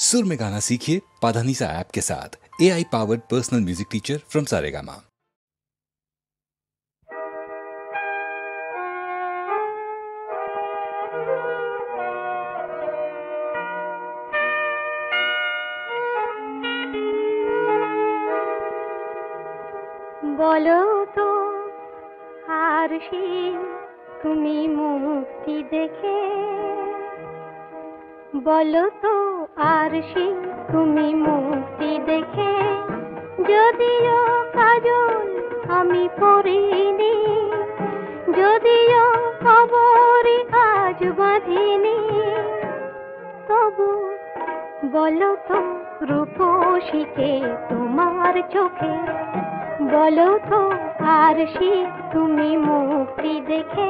सुर में गाना सीखिए पाधानीसा ऐप के साथ। AI powered personal music teacher from Saregama. বলো তো আরশি তুমি মুক্তি দেখে, বলো তো আরশি তুমি মুক্তি দেখে, যদিও কাজল আমি পরিনি, যদিও কবরে আজ বাঁধিনি, তবু বলো তো রূপসীকে তোমার চোখে, বলো তো আরশি তুমি মুক্তি দেখে।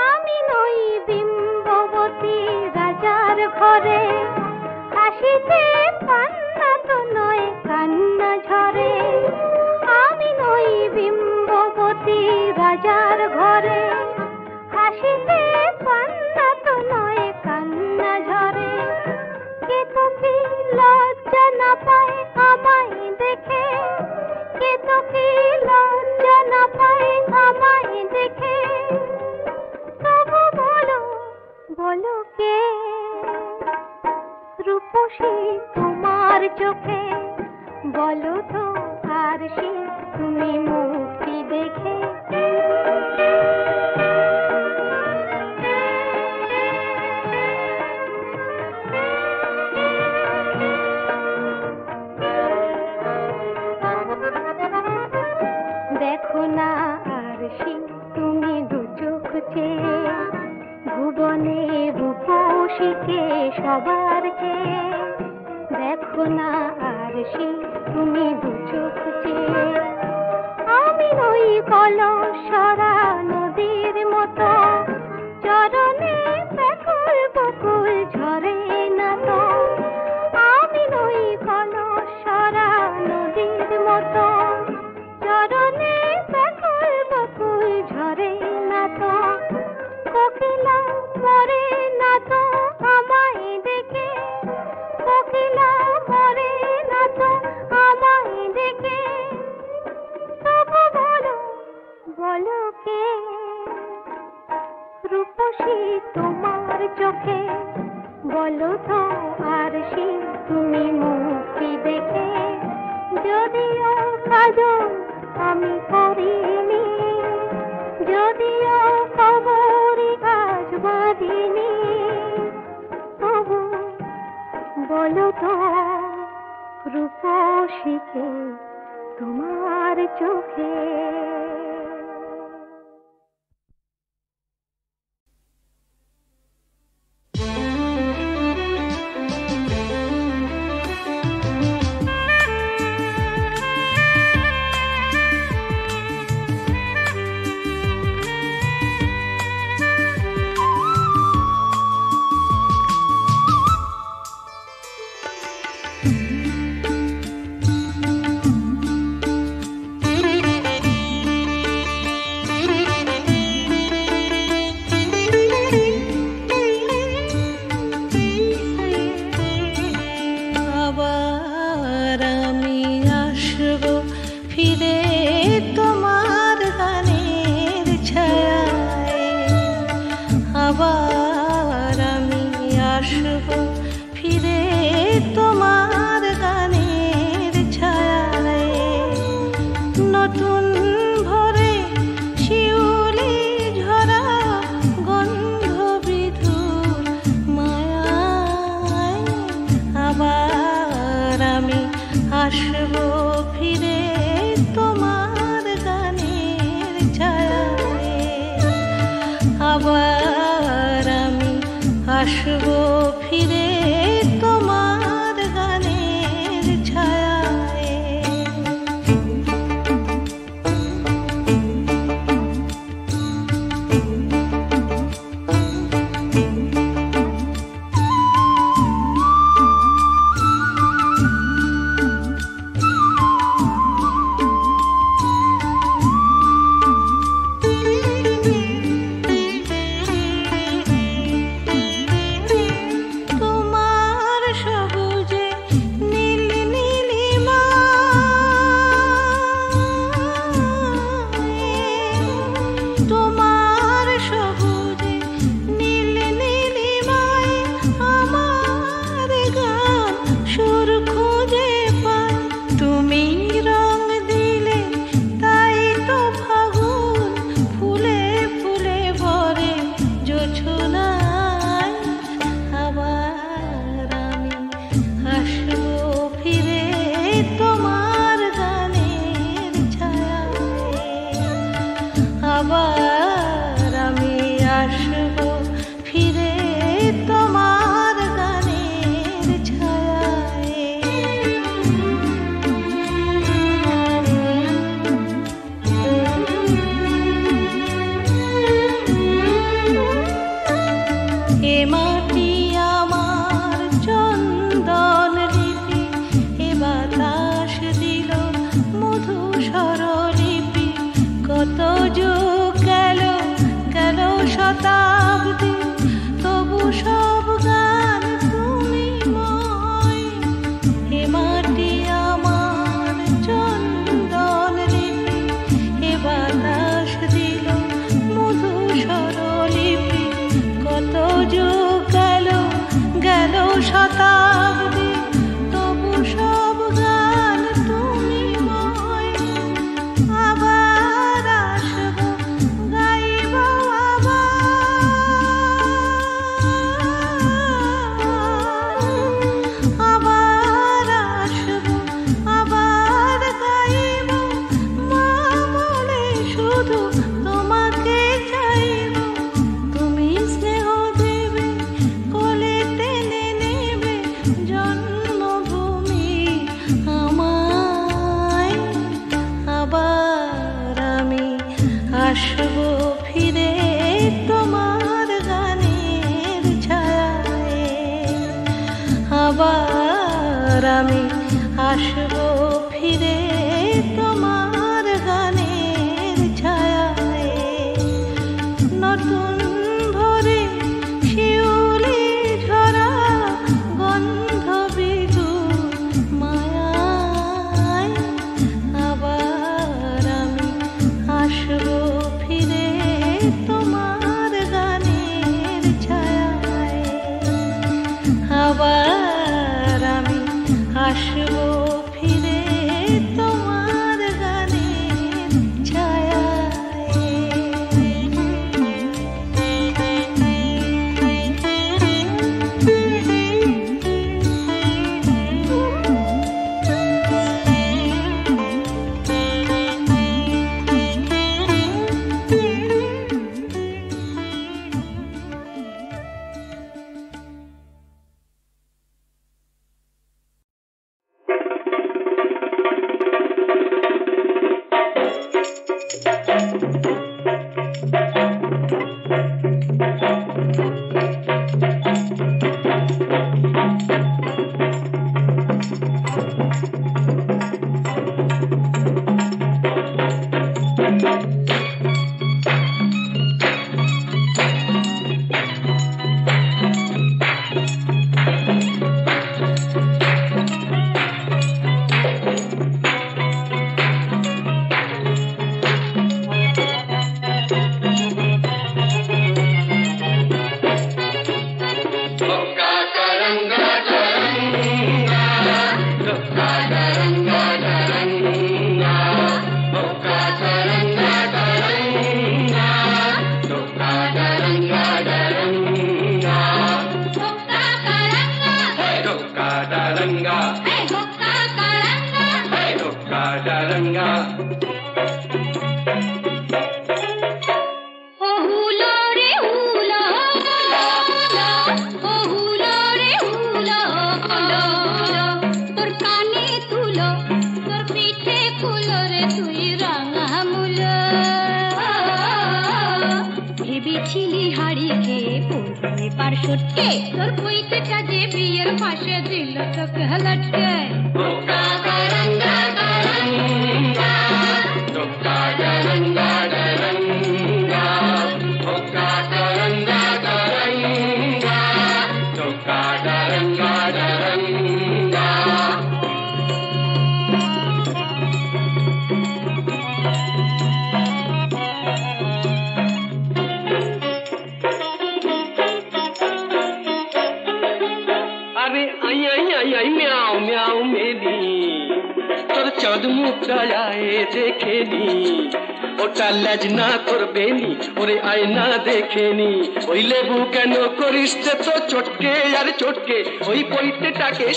আমি নই বিম্ববতী রাজার ঘরে, হাসিতে পান্না তো নয় কান্না ঝরে। আমি নই বিম্ববতী রাজার ঘরে, হাসিতে পান্না তো নয় কান্না ঝরে। কে তো কি লজ্জা না পায় আমায় দেখে, কে তো কি লজ্জা না পায় আমায় দেখে, তবু বলো বলো কে রূপসী তোমার চোখে, বলো তো আরশি তুমি মুক্তি দেখে। দেখো না আরশি তুমি দু চোখ চেয়ে, ভুবনে রূপসীকে সবার চেয়ে। দেখো না আরশি তুমি দু চোখ চেয়ে, আমি নই কলসরা নদীর মতো, চরণে ব্যাকুল বকুল ঝরে না তো। আমি নই কলসরা নদীর মতো, চরণে ব্যাকুল বকুল ঝরে না তো। কোকিলা মরে না তো আমায় দেখে, কোকিলা মরে না তো আমায় দেখে, তবু বলো বলো কে রূপসী তোমার চোখে, বলো তো আরশি তুমি মুক্তি দেখে। যদিও কাজল আমি করিনি, যদিও কবরে আজ বাঁধিনি, তবু বলো তো রূপসীকে তোমার চোখে। আসবো ফিরে তোমার গানের ছায়ায়। আমি আসবো ফিরে তোমার গানের ছায়ায় নতুন ভরে শিউলি ঝরা গন্ধ বিধু মায়ায় আবার আমি আসবো ফিরে তোমার গানের ছায়ায় আবার আমি আসবো ফিরে তোমার গানের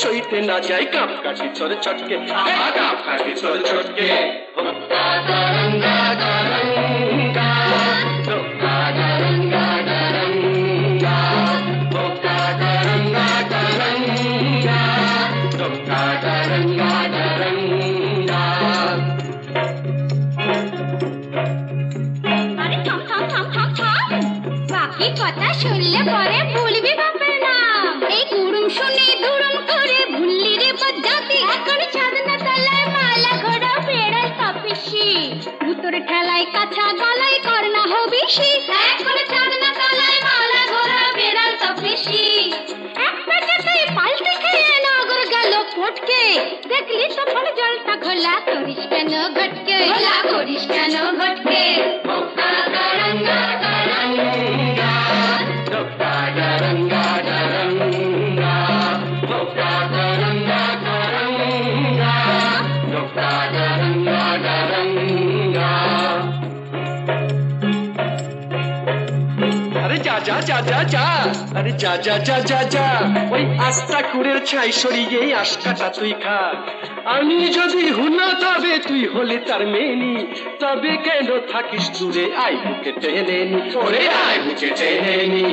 সইতে না যাই কাপ কাটি তোর চটকে কাপ কাটি তোর চটকে কথা শুনলে পরে ভুলবি বাপের নাম এই কুড়ুম শুনে দুরুম করে ভুললি রে বজ্জাতি এখন ছাদনা তলায় মালা ঘোড়া বেড়াল তপিসি ভুতর ঠেলায় কাছা গলায় করনা হবিসি এখন ছাদনা তলায় মালা ঘোড়া বেড়াল তপিসি এক পেটেতেই পাল্টি খেয়ে নগর গেল ফটকে দেখলি তখন জলটা ঘোলা করিস কেন ঘটকে ঘোলা করিস কেন ঘটকে আরে যা যা যা যা যা ওই আস্তা কুড়ের ছাই সরিয়ে আশকাটা তুই খা আমি যদি হুনা তবে তুই হলে তার মেনি তবে কেন থাকিস দূরে আই বুকে টেনে নি ওরে আই বুকে টেনে নি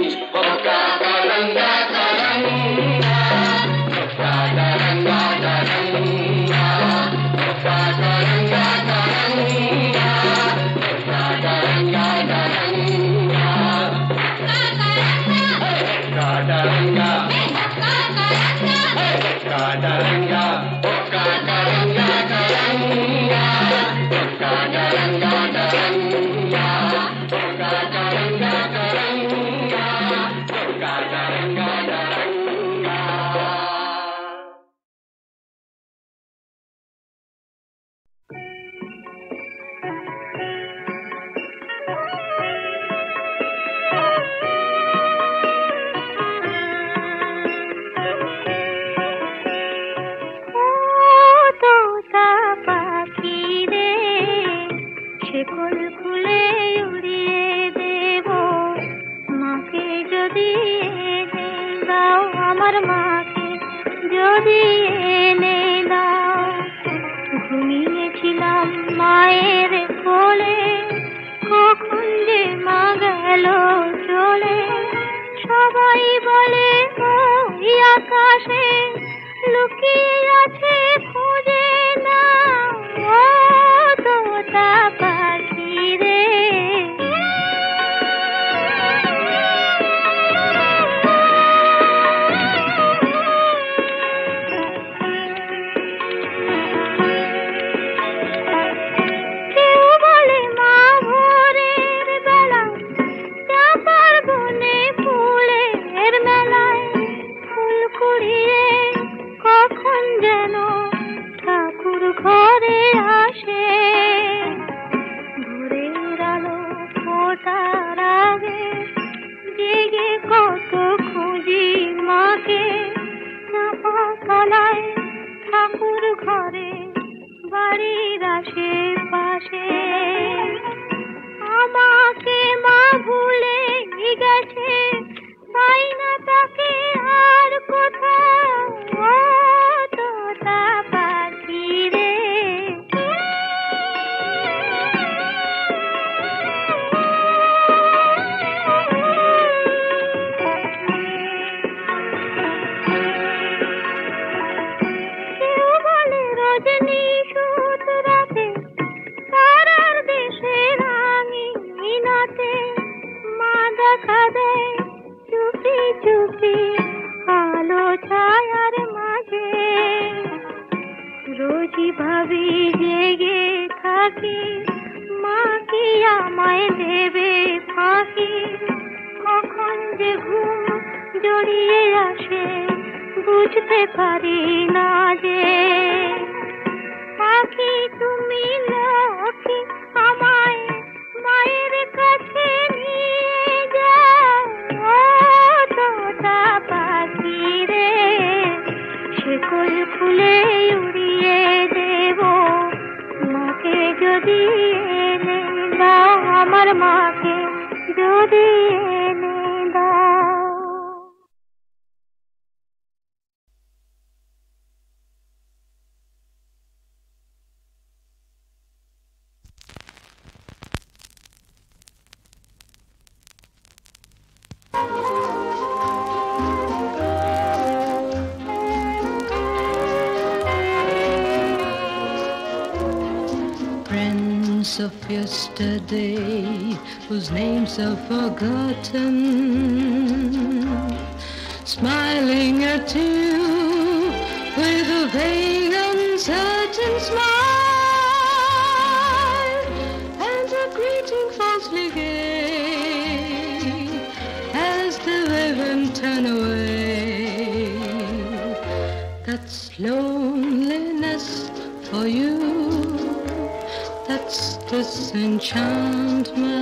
Kadaranga আকাশে লুকিয়ে আছে খুঁজে না ও তোতা পাখি রে। ঘরে আসে ভোরের আলো ফোটার আগে জেগে কত খুঁজি মাকে চাপা তলায় ঠাকুর ঘরে বাড়ির আশেপাশে। আমাকে মা ভুলে গেছে পাই না তাকে আর কোথাও ও তোতা পাখি রে। কেউ বলে রজনী সুত রাতে তারার দেশে রাঙিনাতে মা দেখা দেয় চুপি চুপি আলো ছায়ার মাঝে। রোজই ভাবি জেগে থাকি মা কি আমায় দেবে ফাঁকি। কখন যে ঘুম জড়িয়ে আসে বুঝতে পারি না যে। পাখি তুমি লক্ষ্মী আমায় মায়ের কাছে নিয়ে যাও ও তোতা পাখি রে। শিকল খুলে উড়িয়ে দেব মাকে যদি এনে দাও আমার মাকে যদি এনে দাও। Of yesterday, whose names are forgotten, smiling at you with a vague, uncertain smile, and a greeting falsely gay as the women turn away. That's loneliness for you. That's disenchantment.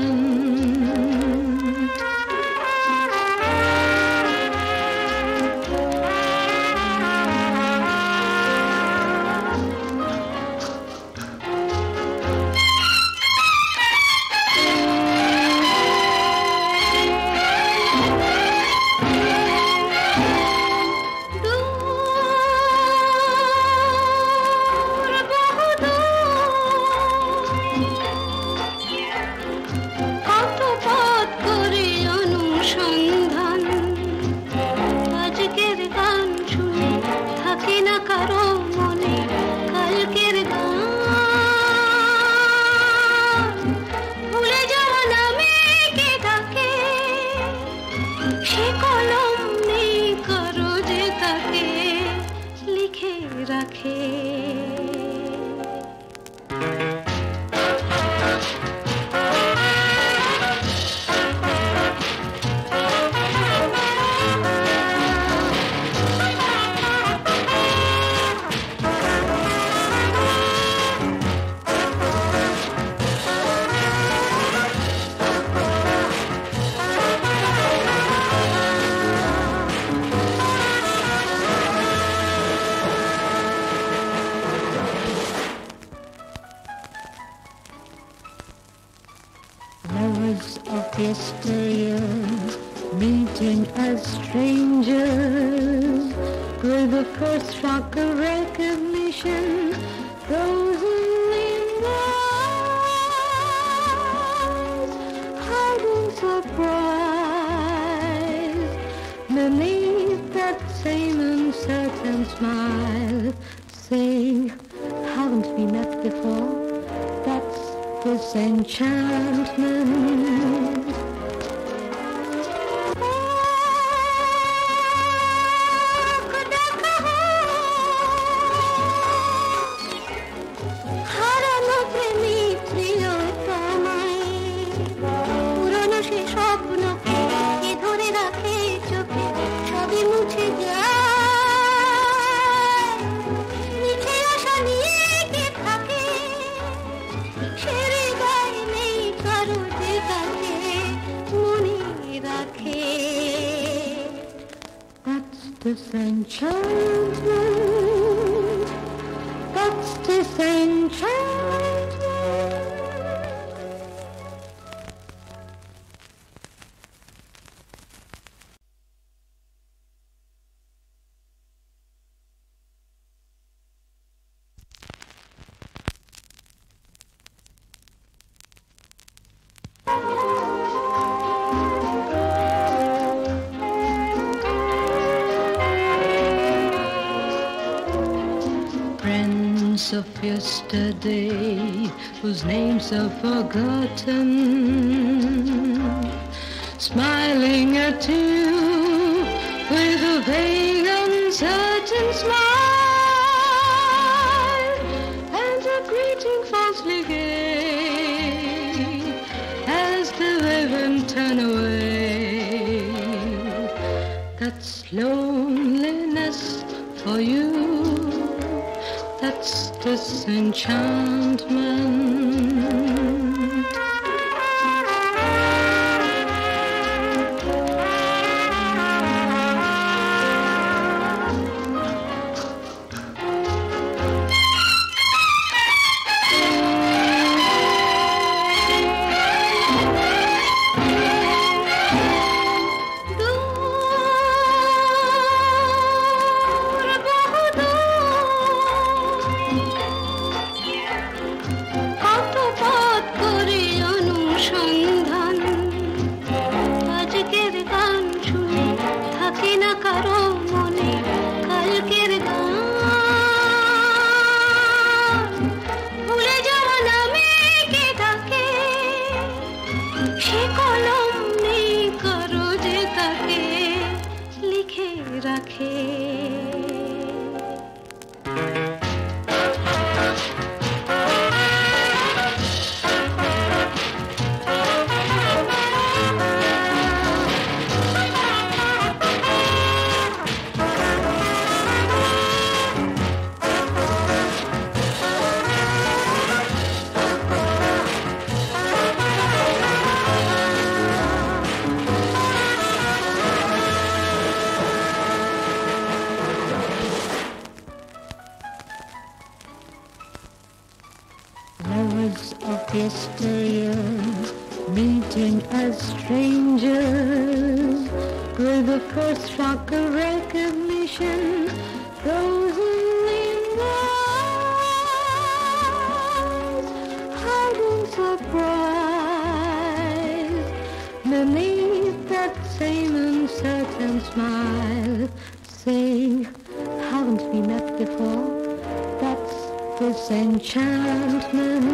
Yesteryear, meeting as strangers, with the first shock of recognition, frozen in eyes, hiding surprise beneath that same saying, haven't we met before? That's this enchantment. হারানো প্রেমী প্রিয়তমায় পুরনো সে স্বপ্নকে কে ধরে রাখে চোখে সবই মুছে যায় মিছে আশা নিয়ে কে থাকে সে হৃদয় নেই কারো যে তাকে মনে রাখে That's this enchantment. That's this enchantment. Friends of yesterday, whose names are forgotten, smiling at you with a vague, uncertain smile, and a greeting falsely gay as the women turn away. That's loneliness for you. That's disenchantment. Yesteryear, meeting as strangers, with the first shock of recognition, frozen in eyes, hiding surprise beneath that same uncertain smile, saying, haven't we met before? That's this enchantment.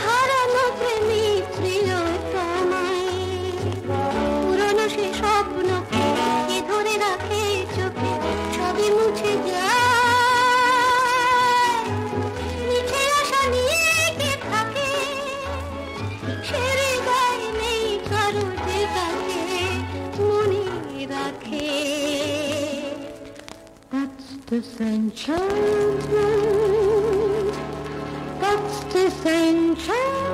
হারানো প্রেমী প্রিয়তমায় পুরনো সে স্বপ্নকে কে ধরে রাখে চোখে সবই মুছে যায় মিছে আশা নিয়ে কে থাকে সে হৃদয় নেই কারো যে তাকে মনে রাখে That's this enchantment. That's this enchantment.